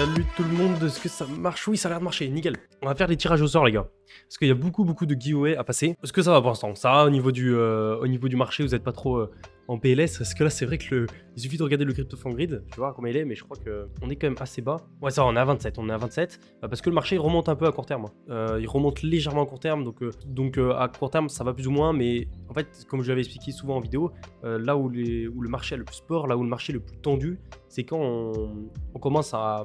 Salut tout le monde, est-ce que ça marche? Oui, ça a l'air de marcher, nickel. On va faire des tirages au sort, les gars. Parce qu'il y a beaucoup de giveaways à passer. Est-ce que ça va pour l'instant? Ça va au niveau du marché, vous n'êtes pas trop en PLS? Parce que là, c'est vrai que il suffit de regarder le CryptoFan Grid, tu vois comment il est, mais je crois qu'on est quand même assez bas. Ouais, ça va, on est à 27, parce que le marché il remonte un peu à court terme. Il remonte légèrement à court terme, donc à court terme, ça va plus ou moins, mais en fait, comme je l'avais expliqué souvent en vidéo, là où le marché est le plus sport, là où le marché est le plus tendu, c'est quand on commence à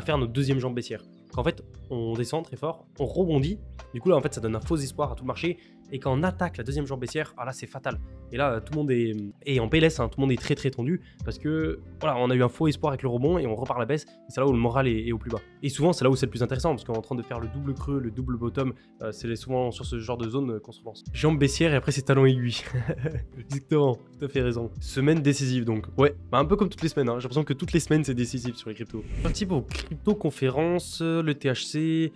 faire notre deuxième jambe baissière. Qu'en fait, on descend très fort, on rebondit, du coup là en fait ça donne un faux espoir à tout le marché, et quand on attaque la deuxième jambe baissière, ah là c'est fatal. Et là tout le monde est en PLS, hein, tout le monde est très tendu, parce que voilà, on a eu un faux espoir avec le rebond, et on repart à la baisse, et c'est là où le moral est au plus bas. Et souvent c'est là où c'est le plus intéressant, parce qu'on est en train de faire le double creux, le double bottom, c'est souvent sur ce genre de zone qu'on se lance. Jambe baissière et après c'est talon aiguille. Exactement, tout à fait raison. Semaine décisive donc, ouais, bah, un peu comme toutes les semaines, hein. J'ai l'impression que toutes les semaines c'est décisif sur les cryptos. Parti pour crypto conférence, le THC,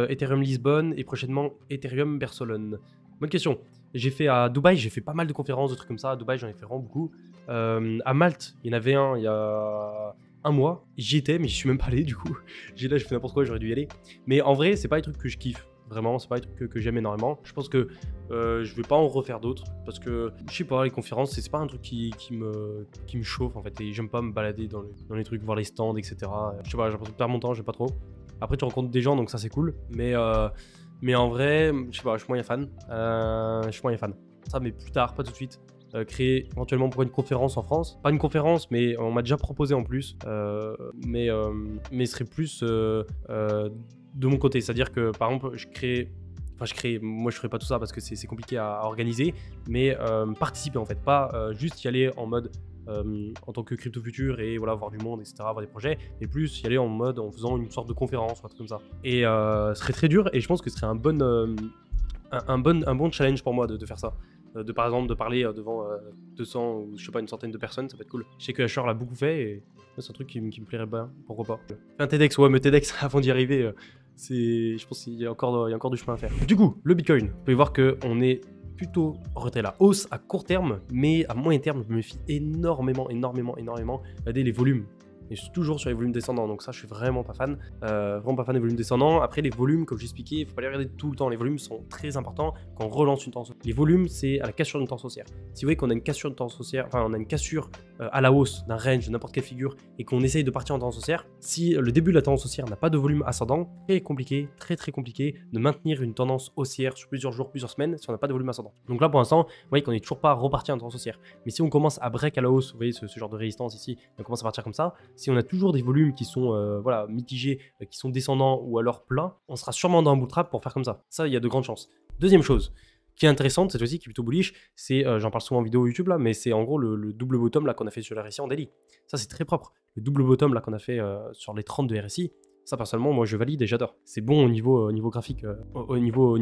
Ethereum Lisbonne et prochainement Ethereum Barcelone. Bonne question. J'ai fait à Dubaï, j'ai fait pas mal de conférences, de trucs comme ça. À Dubaï, j'en ai fait vraiment beaucoup. À Malte, il y en avait un il y a un mois. J'y étais, mais j'y suis même pas allé du coup. J'ai fait n'importe quoi, j'aurais dû y aller. Mais en vrai, c'est pas des trucs que je kiffe. Vraiment, c'est pas des trucs que j'aime énormément. Je pense que je vais pas en refaire d'autres parce que je sais pas, les conférences, c'est pas un truc qui me chauffe en fait. Et j'aime pas me balader dans les trucs, voir les stands, etc. Je sais pas, j'ai l'impression de perdre mon temps, j'aime pas trop. Après, tu rencontres des gens, donc ça c'est cool. Mais en vrai, je sais pas, je suis moyen fan. Ça, mais plus tard, pas tout de suite. Créer éventuellement pour une conférence en France. Pas une conférence, mais on m'a déjà proposé en plus. Mais ce serait plus de mon côté. C'est-à-dire que par exemple, moi je ferais pas tout ça parce que c'est compliqué à organiser, mais participer en fait, pas juste y aller en mode en tant que crypto futur et voilà, voir du monde, etc., voir des projets, mais plus y aller en mode en faisant une sorte de conférence ou un truc comme ça. Et ce serait très dur, et je pense que ce serait un bon challenge pour moi de faire ça. Par exemple de parler devant 200 ou je sais pas, une centaine de personnes, ça peut être cool. Je sais que Asher l'a beaucoup fait et c'est un truc qui me plairait bien, pourquoi pas. Un TEDx, ouais, mais TEDx avant d'y arriver, je pense qu'il y a encore du chemin à faire. Du coup, le Bitcoin, vous pouvez voir qu'on est plutôt retrait la hausse à court terme, mais à moyen terme, je me méfie énormément regardez les volumes. Et je suis toujours sur les volumes descendants, donc ça je suis vraiment pas fan des volumes descendants. Après les volumes, comme j'expliquais, il faut pas les regarder tout le temps, les volumes sont très importants quand on relance une tendance. Les volumes, c'est à la cassure d'une tendance haussière. Si vous voyez qu'on a une cassure de tendance haussière, enfin on a une cassure à la hausse d'un range, de n'importe quelle figure, et qu'on essaye de partir en tendance haussière, si le début de la tendance haussière n'a pas de volume ascendant, très compliqué de maintenir une tendance haussière sur plusieurs jours, plusieurs semaines, si on n'a pas de volume ascendant. Donc là pour l'instant, vous voyez qu'on n'est toujours pas reparti en tendance haussière. Mais si on commence à break à la hausse, vous voyez ce genre de résistance ici, on commence à partir comme ça. Si on a toujours des volumes qui sont voilà, mitigés, qui sont descendants ou alors plats, on sera sûrement dans un bull trap pour faire comme ça. Ça, il y a de grandes chances. Deuxième chose qui est intéressante, cette fois-ci, qui est plutôt bullish, c'est, j'en parle souvent en vidéo YouTube là, mais c'est en gros le double bottom là qu'on a fait sur le RSI en daily. Ça, c'est très propre. Le double bottom là qu'on a fait sur les 30 de RSI, ça personnellement, moi je valide et j'adore. C'est bon au niveau graphique, au niveau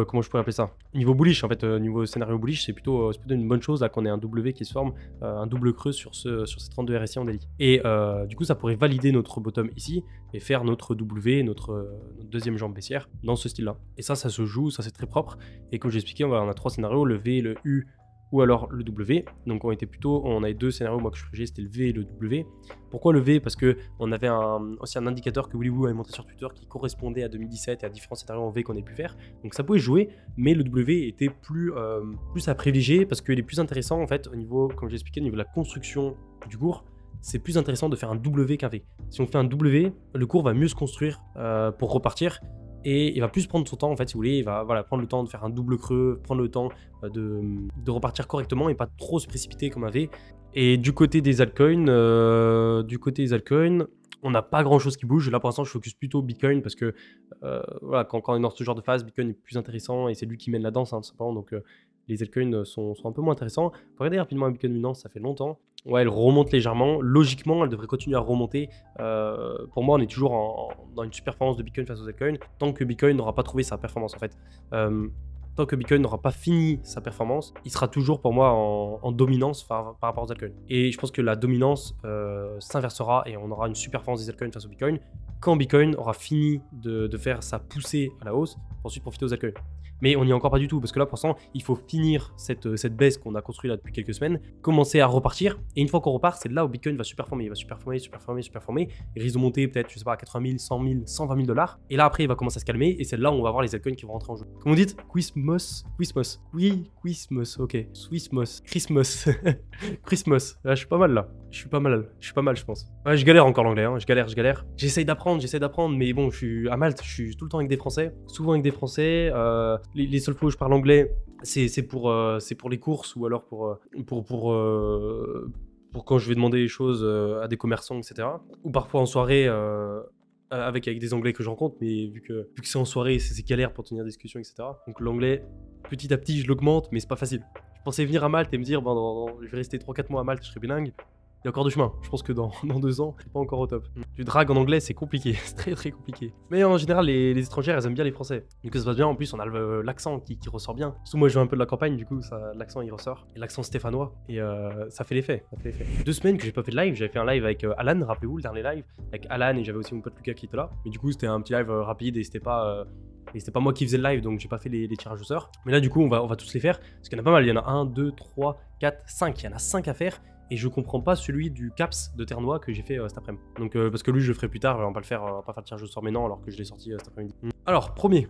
comment je pourrais appeler ça? Au niveau bullish en fait, niveau scénario bullish, c'est plutôt une bonne chose là qu'on ait un W qui se forme, un double creux sur ces 32 RSI en daily. Et du coup, ça pourrait valider notre bottom ici et faire notre W, notre deuxième jambe baissière dans ce style-là. Et ça se joue, ça c'est très propre. Et comme j'ai expliqué, on a 3 scénarios, le V, le U ou alors le W. Donc on avait 2 scénarios, moi que je préférais, c'était le V et le W. Pourquoi le V? Parce que on avait aussi un indicateur que Willy Woo avait montré sur Twitter qui correspondait à 2017 et à différents scénarios en V qu'on avait pu faire. Donc ça pouvait jouer, mais le W était plus à privilégier parce qu'il est plus intéressant en fait au niveau, comme j'ai expliqué, au niveau de la construction du cours. C'est plus intéressant de faire un W qu'un V. Si on fait un W, le cours va mieux se construire pour repartir. Et il va plus prendre son temps en fait, si vous voulez, il va prendre le temps de faire un double creux, prendre le temps de repartir correctement et pas trop se précipiter comme un V. Et du côté des altcoins, on n'a pas grand chose qui bouge. Là pour l'instant je focus plutôt Bitcoin parce que voilà, quand on est dans ce genre de phase, Bitcoin est plus intéressant et c'est lui qui mène la danse, hein, tout simplement. Donc les altcoins sont un peu moins intéressants. Faut regarder rapidement Bitcoin Binance, ça fait longtemps. Ouais, elle remonte légèrement. Logiquement, elle devrait continuer à remonter. Pour moi, on est toujours dans une super performance de Bitcoin face aux altcoins tant que Bitcoin n'aura pas trouvé sa performance en fait. tant que Bitcoin n'aura pas fini sa performance, il sera toujours pour moi en dominance par rapport aux altcoins. Et je pense que la dominance s'inversera et on aura une super performance des altcoins face au Bitcoin quand Bitcoin aura fini de faire sa poussée à la hausse pour ensuite profiter aux altcoins. Mais on n'y est encore pas du tout, parce que là, pour l'instant, il faut finir cette baisse qu'on a construite là depuis quelques semaines, commencer à repartir, et une fois qu'on repart, c'est là où Bitcoin va superformer, il va superformer, il risque de monter peut-être, je sais pas, à 80 000, 100 000, 120 000 $, et là après, il va commencer à se calmer, et c'est là où on va voir les altcoins qui vont rentrer en jeu. Comment vous dites? Quizmos, oui, Quizmos, ok, Swissmos, Christmas, Christmas, là, je suis pas mal là, je suis pas mal, je pense. Ouais, je galère encore l'anglais, hein. je galère. J'essaye d'apprendre, mais bon, je suis à Malte, je suis tout le temps avec des Français, souvent avec des Français. Les seules fois où je parle anglais, c'est pour les courses ou alors pour quand je vais demander des choses à des commerçants, etc. Ou parfois en soirée avec des anglais que je rencontre, mais vu que c'est en soirée, c'est galère pour tenir des discussions, etc. Donc l'anglais, petit à petit, je l'augmente, mais c'est pas facile. Je pensais venir à Malte et me dire, je vais rester 3-4 mois à Malte, je serai bilingue. Il y a encore du chemin. Je pense que dans 2 ans, c'est pas encore au top. Du drag en anglais, c'est compliqué. C'est très compliqué. Mais en général, les étrangères, elles aiment bien les Français. Donc ça se passe bien. En plus, on a l'accent qui ressort bien. Surtout moi, je viens un peu de la campagne, du coup, l'accent il ressort. Et l'accent stéphanois. Et ça fait l'effet. 2 semaines que j'ai pas fait de live. J'avais fait un live avec Alan, rappelez-vous, le dernier live. Avec Alan et j'avais aussi mon pote Lucas qui était là. Mais du coup, c'était un petit live rapide et c'était pas moi qui faisais le live, donc j'ai pas fait les tirages au sort. Mais là, du coup, on va tous les faire. Parce qu'il y en a pas mal. Il y en a 1, 2, 3, 4, 5. Il y en a 5 à faire. Et je comprends pas celui du CAPS de Ternois que j'ai fait cet après-midi. Donc parce que lui je le ferai plus tard, on va pas le faire, on va pas faire le tirage au sort maintenant alors que je l'ai sorti cet après-midi. Alors premier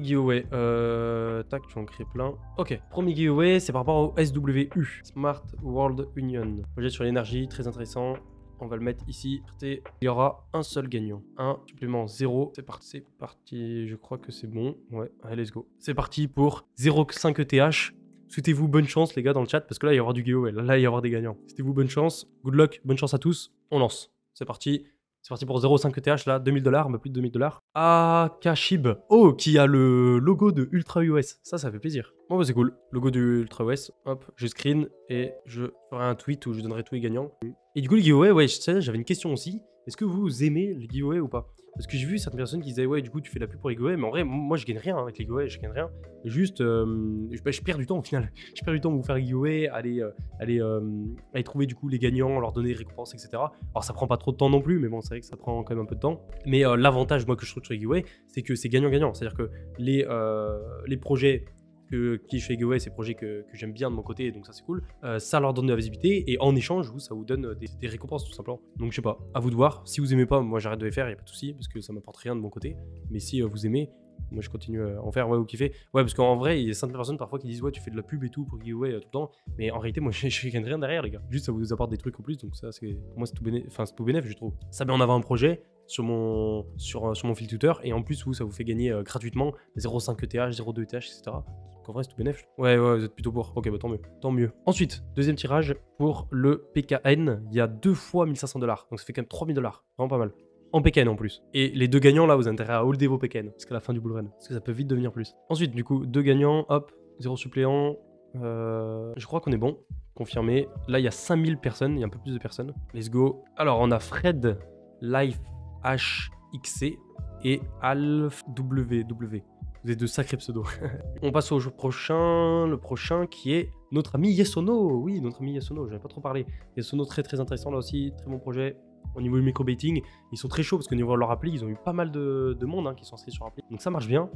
giveaway, tac, tu vas en créer plein. Ok, premier giveaway, c'est par rapport au SWU, Smart World Union. Projet sur l'énergie, très intéressant. On va le mettre ici. Il y aura un seul gagnant. Un supplément 0. C'est parti. Je crois que c'est bon. Ouais, allez, let's go. C'est parti pour 0,5 ETH. Souhaitez-vous bonne chance, les gars, dans le chat, parce que là, il va y avoir du giveaway. Là, il va y avoir des gagnants. Souhaitez-vous bonne chance. Good luck. Bonne chance à tous. On lance. C'est parti. C'est parti pour 0,5 ETH, là. 2000 $, mais plus de 2000 $. Akashib. Oh, qui a le logo de Ultra US. Ça fait plaisir. Bon, bah, c'est cool. Logo de Ultra US. Hop, je screen et je ferai un tweet où je donnerai tous les gagnants. Et du coup, le giveaway, ouais, j'avais une question aussi. Est-ce que vous aimez les giveaways ou pas? Parce que j'ai vu certaines personnes qui disaient ouais, du coup tu fais de la pub pour les giveaways, mais en vrai moi je gagne rien avec les giveaways, je gagne rien. Juste je perds du temps au final. Je perds du temps pour vous faire les giveaways, aller trouver du coup les gagnants, leur donner des récompenses, etc. Alors ça prend pas trop de temps non plus, mais bon c'est vrai que ça prend quand même un peu de temps. Mais l'avantage moi que je trouve sur les giveaways, c'est que c'est gagnant-gagnant. C'est-à-dire que les projets qui je fais giveaway, c'est des projets que j'aime bien de mon côté, donc ça c'est cool. Ça leur donne de la visibilité et en échange, ça vous donne des récompenses tout simplement. Donc je sais pas, à vous de voir. Si vous aimez pas, moi j'arrête de les faire, y a pas de souci, parce que ça m'apporte rien de mon côté. Mais si vous aimez, moi je continue à en faire, ouais, ou kiffer. Ouais, parce qu'en vrai, il y a certaines personnes parfois qui disent ouais, tu fais de la pub et tout pour giveaway tout le temps. Mais en réalité, moi je gagne rien derrière, les gars. Juste ça vous apporte des trucs en plus, donc ça c'est pour moi c'est tout bénéf, je trouve. Ça met en avant un projet sur mon fil Twitter et en plus ça vous fait gagner gratuitement 0,5 ETH, 0,2 ETH, etc. Donc en vrai c'est tout bénéf. Ouais, vous êtes plutôt pour. Ok, bah tant mieux. Ensuite, deuxième tirage pour le PKN. Il y a 2 fois 1500 $. Donc ça fait quand même 3000 $. Vraiment pas mal. En PKN en plus. Et les 2 gagnants là, vous avez intérêt à holder vos PKN jusqu'à la fin du bull run. Parce que ça peut vite devenir plus. Ensuite, du coup, 2 gagnants, hop, 0 suppléant. Je crois qu'on est bon. Confirmé. Là, il y a 5000 personnes, il y a un peu plus de personnes. Let's go. Alors, on a Fred Life HXC et Alf WW. Vous êtes de sacrés pseudos. On passe au jour prochain. Le prochain qui est notre ami Yesono. Oui, notre ami Yesono, j'en ai pas trop parlé. Yesono, très intéressant là aussi. Très bon projet. Au niveau du micro-baiting, ils sont très chauds parce qu'au niveau de leur appli, ils ont eu pas mal de monde qui sont inscrits sur l'appli. Donc ça marche bien.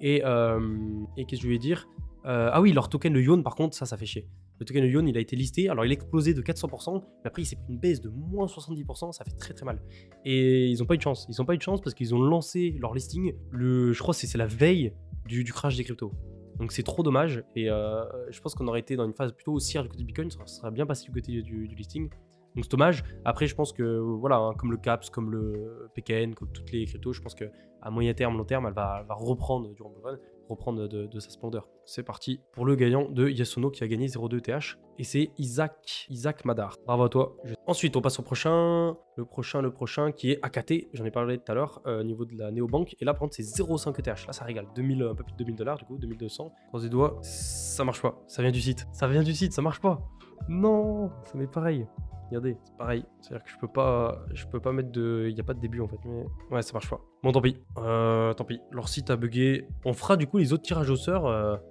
Et qu'est-ce que je voulais dire? Ah oui, leur token, le Yon, par contre, ça fait chier. Le token de Yon, il a été listé, alors il a explosé de 400%, mais après il s'est pris une baisse de moins 70%, ça fait très mal. Et ils n'ont pas eu de chance. Ils n'ont pas eu de chance parce qu'ils ont lancé leur listing, je crois que c'est la veille du crash des cryptos. Donc c'est trop dommage, et je pense qu'on aurait été dans une phase plutôt haussière du côté du Bitcoin, ça serait bien passé du côté du listing. Donc c'est dommage. Après, je pense que, voilà, hein, comme le CAPS, comme le PKN, comme toutes les cryptos, je pense qu'à moyen terme, long terme, elle va reprendre durant le run, reprendre de sa splendeur. C'est parti pour le gagnant de Yesono qui a gagné 0,2 ETH. Et c'est Isaac Madar. Bravo à toi. Ensuite, on passe au prochain. Le prochain qui est AKT. J'en ai parlé tout à l'heure au niveau de la néobanque. Et là, par contre, c'est 0,5 ETH. Là, ça régale. Un peu plus de 2000 $, du coup, 2200. Croise les doigts. Ça marche pas. Ça vient du site. Ça marche pas. Non, ça m'est pareil. Regardez, c'est pareil. C'est-à-dire que je peux pas mettre de... Il n'y a pas de début en fait. Mais ouais, ça marche pas. Bon, tant pis. Tant pis. Leur site a bugué. On fera du coup les autres tirages au sort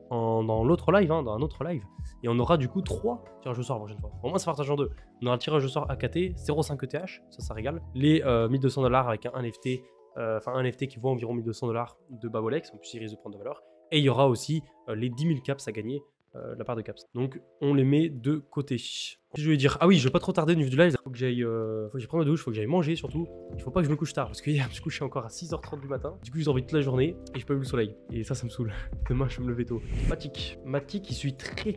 dans l'autre live, hein, dans un autre live. Et on aura du coup 3 tirages au sort la prochaine fois. Au moins, ça partage en 2. On aura le tirage au sort AKT, 0,5 ETH. Ça régale. Les 1200$ avec un NFT. Enfin, un NFT qui vaut environ 1200$ de Babolex. En plus, il risque de prendre de valeur. Et il y aura aussi les 10 000 caps à gagner. La part de caps. Donc on les met de côté. Je vais dire, ah oui, je vais pas trop tarder au niveau du live. Faut que j'aille prendre ma douche, faut que j'aille manger surtout. Il faut pas que je me couche tard parce que hier je me suis couché encore à 6h30 du matin. Du coup, j'ai envie toute la journée et je peux vu le soleil. Et ça me saoule. Demain, je vais me lever tôt. Matic, il suit très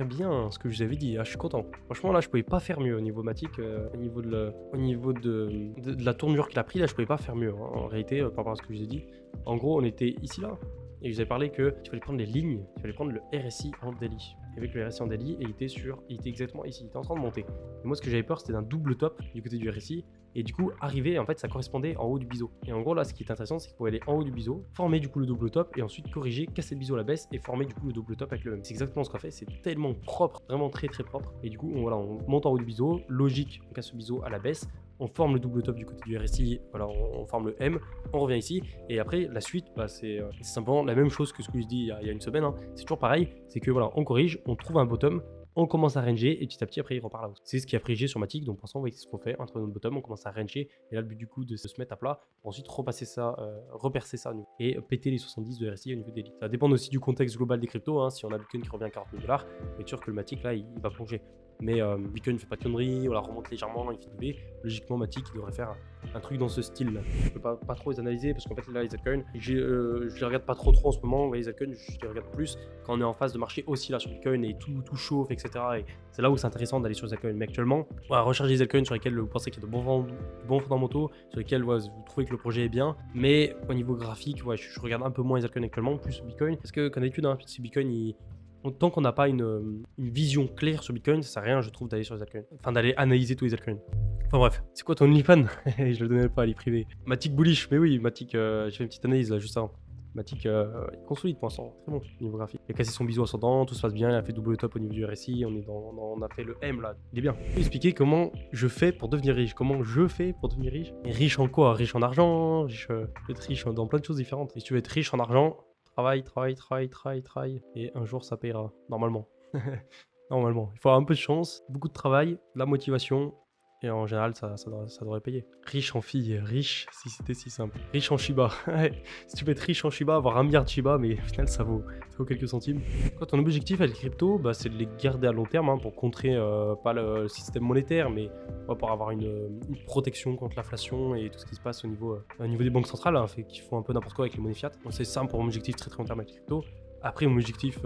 bien ce que je vous avais dit. Ah, je suis content. Franchement, là, je pouvais pas faire mieux au niveau Matic. Au niveau de la tournure qu'il a pris, là, je pouvais pas faire mieux. Hein, en réalité, par rapport à ce que je vous ai dit. En gros, on était ici là. Et je vous avais parlé que tu fallait prendre les lignes, tu fallait prendre le RSI en daily. Et avec le RSI en daily, et il était exactement ici, il était en train de monter. Et moi, ce que j'avais peur, c'était d'un double top du côté du RSI. Et du coup, arriver, en fait, ça correspondait en haut du biseau. Et en gros, là, ce qui est intéressant, c'est qu'il pouvait aller en haut du biseau, former du coup le double top, et ensuite corriger, casser le biseau à la baisse, et former du coup le double top avec le même. C'est exactement ce qu'on a fait, c'est tellement propre, vraiment très propre. Et du coup, on monte en haut du biseau, logique, on casse le biseau à la baisse, on forme le double top du côté du RSI, voilà, on forme le M, on revient ici, et après la suite, bah, c'est simplement la même chose que ce que je dis il y a une semaine, hein. C'est toujours pareil, c'est que voilà, on corrige, on trouve un bottom, on commence à ranger et petit à petit après il repart là-haut. C'est ce qui a pris G sur Matic, donc pour l'instant vous voyez ce qu'on fait, entre notre bottom, on commence à ranger, et là le but du coup de se mettre à plat, pour ensuite repasser ça, repercer ça et péter les 70 de RSI au niveau des lits. Ça dépend aussi du contexte global des cryptos, hein. Si on a Bitcoin qui revient à 40 000$, on est sûr que le Matic là il va plonger. Mais Bitcoin ne fait pas de conneries, on la remonte légèrement, il fait du B. Logiquement, Matic il devrait faire un truc dans ce style-là. Je peux pas trop les analyser parce qu'en fait, là, les altcoins, je les regarde pas trop en ce moment. Vous voyez, les altcoins, je les regarde plus quand on est en phase de marché aussi là sur Bitcoin et tout chauffe, etc. Et c'est là où c'est intéressant d'aller sur les altcoins. Mais actuellement, voilà, recherchez les altcoins sur lesquels vous pensez qu'il y a de bons fondamentaux, sur lesquels vous trouvez que le projet est bien. Mais au niveau graphique, je regarde un peu moins les altcoins actuellement, plus Bitcoin. Parce que, comme d'habitude, hein, si Bitcoin, tant qu'on n'a pas une vision claire sur Bitcoin, ça sert à rien, je trouve, d'aller sur les altcoins. Enfin, d'aller analyser tous les altcoins. Enfin bref, c'est quoi ton OnlyFans? Je le donnais pas à les privé. Matic bullish, mais oui, Matic, j'ai fait une petite analyse là juste avant. Matic, il consolide pour l'instant, très bon niveau graphique. Il a cassé son biseau ascendant, tout se passe bien, il a fait double top au niveau du RSI, on a fait le M là, il est bien. Je vais expliquer comment je fais pour devenir riche, Et riche en quoi? Riche en argent, riche, être riche dans plein de choses différentes. Et si tu veux être riche en argent, travaille, et un jour ça paiera, normalement. Normalement, il faut avoir un peu de chance, beaucoup de travail, de la motivation, et en général, ça devrait payer. Riche en filles, riche, si c'était si simple. Riche en Shiba. Si tu peux être riche en Shiba, avoir 1 milliard de Shiba, mais au final, ça vaut quelques centimes. Quoi, ton objectif avec les cryptos, bah, c'est de les garder à long terme, hein, pour contrer pas le système monétaire, mais pour avoir une protection contre l'inflation et tout ce qui se passe au niveau des banques centrales, hein, qui font un peu n'importe quoi avec les monnaies fiat. Donc c'est ça pour mon objectif très long terme avec les cryptos. Après, mon objectif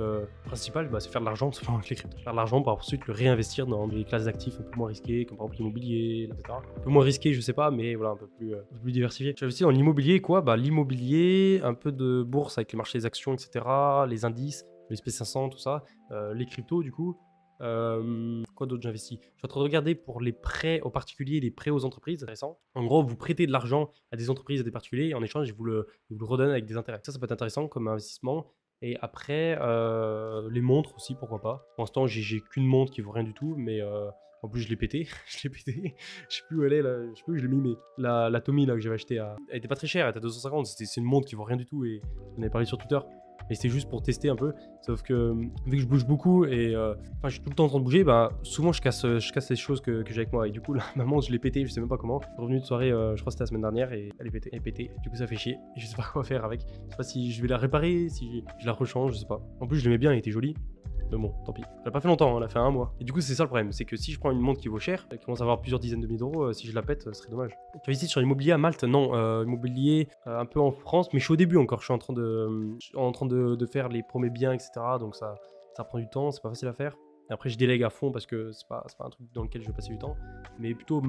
principal, bah, c'est faire de l'argent avec les cryptos. Faire de l'argent pour ensuite le réinvestir dans des classes d'actifs un peu moins risquées, comme par exemple l'immobilier, etc. Un peu moins risqué, je sais pas, mais voilà, un peu plus diversifié. J'investis dans l'immobilier, quoi. Bah, l'immobilier, un peu de bourse avec les marchés des actions, etc. Les indices, les SP500, tout ça. Les cryptos, du coup. Quoi d'autre j'investis? Je suis en train de regarder pour les prêts aux particuliers, les prêts aux entreprises, intéressant. En gros, vous prêtez de l'argent à des entreprises, à des particuliers, et en échange, ils vous le redonnent avec des intérêts. Ça peut être intéressant comme investissement. Et après, les montres aussi, pourquoi pas. Pour l'instant, j'ai qu'une montre qui vaut rien du tout, mais en plus, je l'ai pété. Je sais plus où elle est, là. Je sais plus où je l'ai mis, mais la Tommy là, que j'avais achetée, elle était pas très chère, elle était à 250. C'est une montre qui vaut rien du tout, et on avait parlé sur Twitter. Et c'était juste pour tester un peu. Sauf que, vu que je bouge beaucoup et je suis tout le temps en train de bouger, bah, souvent je casse les choses que j'ai avec moi. Et du coup, là, ma montre, je l'ai pété, je sais même pas comment. Je suis revenu de soirée, je crois que c'était la semaine dernière, et elle est pétée. Du coup, ça fait chier. Et je sais pas quoi faire avec. Je sais pas si je vais la réparer, si je la rechange, je sais pas. En plus, je l'aimais bien, elle était jolie. Mais bon, tant pis. Elle a pas fait longtemps, elle a fait 1 mois. Et du coup, c'est ça le problème, c'est que si je prends une montre qui vaut cher, qui commence à avoir plusieurs dizaines de milliers d'euros, si je la pète, ce serait dommage. Tu as ici sur l'immobilier à Malte? Non, immobilier un peu en France, mais je suis au début encore. Je suis en train de faire les premiers biens, etc. Donc ça prend du temps, c'est pas facile à faire. Et après, je délègue à fond parce que c'est pas un truc dans lequel je vais passer du temps. Mais plutôt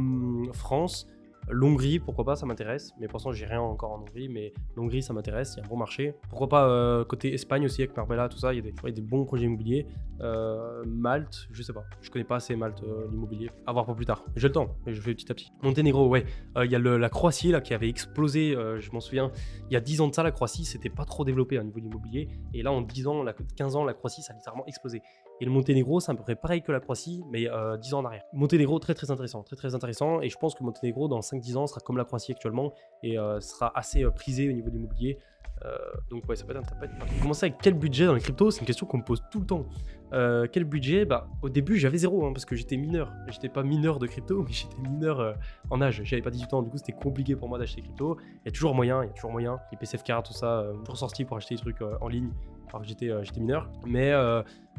France, L'Hongrie, pourquoi pas, ça m'intéresse. Mais pour l'instant, j'ai rien encore en Hongrie, mais l'Hongrie, ça m'intéresse. Il y a un bon marché. Pourquoi pas côté Espagne aussi, avec Marbella, tout ça. Il y a des bons projets immobiliers. Malte, je sais pas. Je connais pas assez Malte, l'immobilier. À voir pour plus tard. J'ai le temps, mais je fais petit à petit. Monténégro, ouais. Il y a la Croatie, là, qui avait explosé. Je m'en souviens. Il y a 10 ans de ça, la Croatie, c'était pas trop développé au niveau de l'immobilier. Et là, en 10 ans, 15 ans, la Croatie, ça a littéralement explosé. Et le Monténégro, c'est à peu près pareil que la Croatie, mais 10 ans en arrière. Monténégro, très très intéressant, très très intéressant. Et je pense que Monténégro, dans 5-10 ans, sera comme la Croatie actuellement et sera assez prisé au niveau de l'immobilier. Donc ouais, ça peut être pas mal. Commencer avec quel budget dans les cryptos? C'est une question qu'on me pose tout le temps. Quel budget? Bah, au début, j'avais zéro, parce que j'étais mineur. J'étais pas mineur de crypto, mais j'étais mineur en âge. J'avais pas 18 ans, du coup, c'était compliqué pour moi d'acheter des cryptos. Il y a toujours moyen, Les PCFK, tout ça, toujours sorti pour acheter des trucs en ligne, alors que j'étais mineur. Mais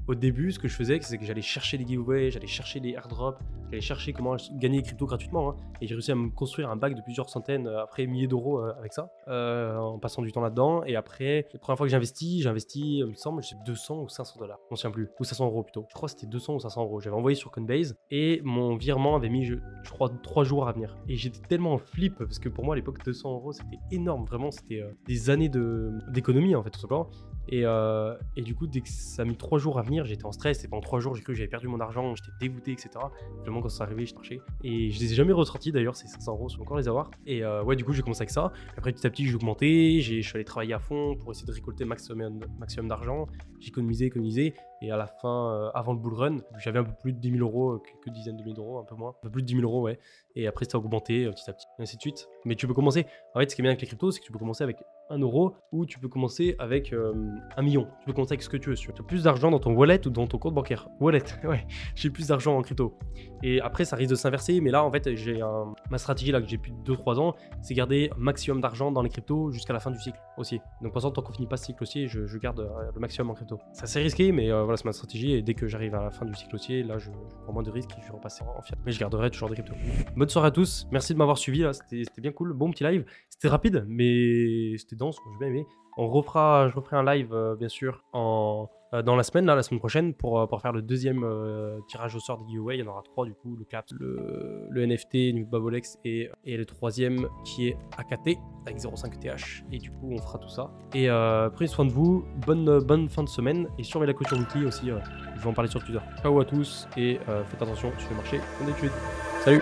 au début, ce que je faisais, c'est que j'allais chercher les giveaways, j'allais chercher les airdrops, j'allais chercher comment gagner des cryptos gratuitement. Et j'ai réussi à me construire un bac de plusieurs centaines, après milliers d'euros avec ça, en passant du temps là-dedans. Et après, la première fois que j'ai investi, il me semble, c'est 200 ou 500 $. On ne tient plus. Ou 500 € plutôt. Je crois que c'était 200 ou 500 €. J'avais envoyé sur Coinbase et mon virement avait mis, je crois, 3 jours à venir. Et j'étais tellement en flip parce que pour moi, à l'époque, 200 € c'était énorme. Vraiment, c'était des années d'économie en fait, tout simplement. Et du coup, dès que ça a mis 3 jours à venir, j'étais en stress. Et pendant 3 jours, j'ai cru que j'avais perdu mon argent, j'étais dégoûté, etc. Finalement, quand c'est arrivé, j'ai marché. Et je les ai jamais ressortis d'ailleurs, ces 500 €, je peux encore les avoir. Et ouais, du coup, j'ai commencé avec ça. Après, petit à petit, j'ai augmenté. Je suis allé travailler à fond pour essayer de récolter maximum d'argent. J'ai économisé. Et à la fin, avant le bull run, j'avais un peu plus de 10 000 €, quelques dizaines de milliers d'euros, un peu moins. Un peu plus de 10 000 €, ouais. Et après, ça a augmenté petit à petit, et ainsi de suite. Mais tu peux commencer. En fait, ce qui est bien avec les cryptos, c'est que tu peux commencer avec 1 € ou tu peux commencer avec 1 million. Tu peux commencer avec ce que tu veux. Tu as plus d'argent dans ton wallet ou dans ton compte bancaire. Wallet, ouais. J'ai plus d'argent en crypto. Et après, ça risque de s'inverser. Mais là, en fait, ma stratégie là que j'ai depuis 2-3 ans, c'est garder un maximum d'argent dans les cryptos jusqu'à la fin du cycle aussi. Donc, pour l'instant, tant qu'on finit pas ce cycle haussier, je garde le maximum en crypto. C'est assez risqué, mais voilà, c'est ma stratégie. Et dès que j'arrive à la fin du cycle haussier, là, je prends moins de risques et je vais repasser en fiat. Mais je garderai toujours des cryptos. Bonne soirée à tous. Merci de m'avoir suivi. Là, c'était bien cool. Bon petit live. C'était rapide, mais c'était dense. J'ai bien aimé. Je referai un live, bien sûr, dans la semaine prochaine, pour faire le deuxième tirage au sort des giveaways. Il y en aura 3 du coup, le CAP, le NFT, Nude Babolex et le troisième qui est AKT avec 0.5 TH. Et du coup, on fera tout ça. Et prenez soin de vous, bonne fin de semaine et surveillez la clôture weekly aussi. Je vais en parler sur Twitter. Ciao à tous et faites attention sur le marché comme d'habitude. Salut!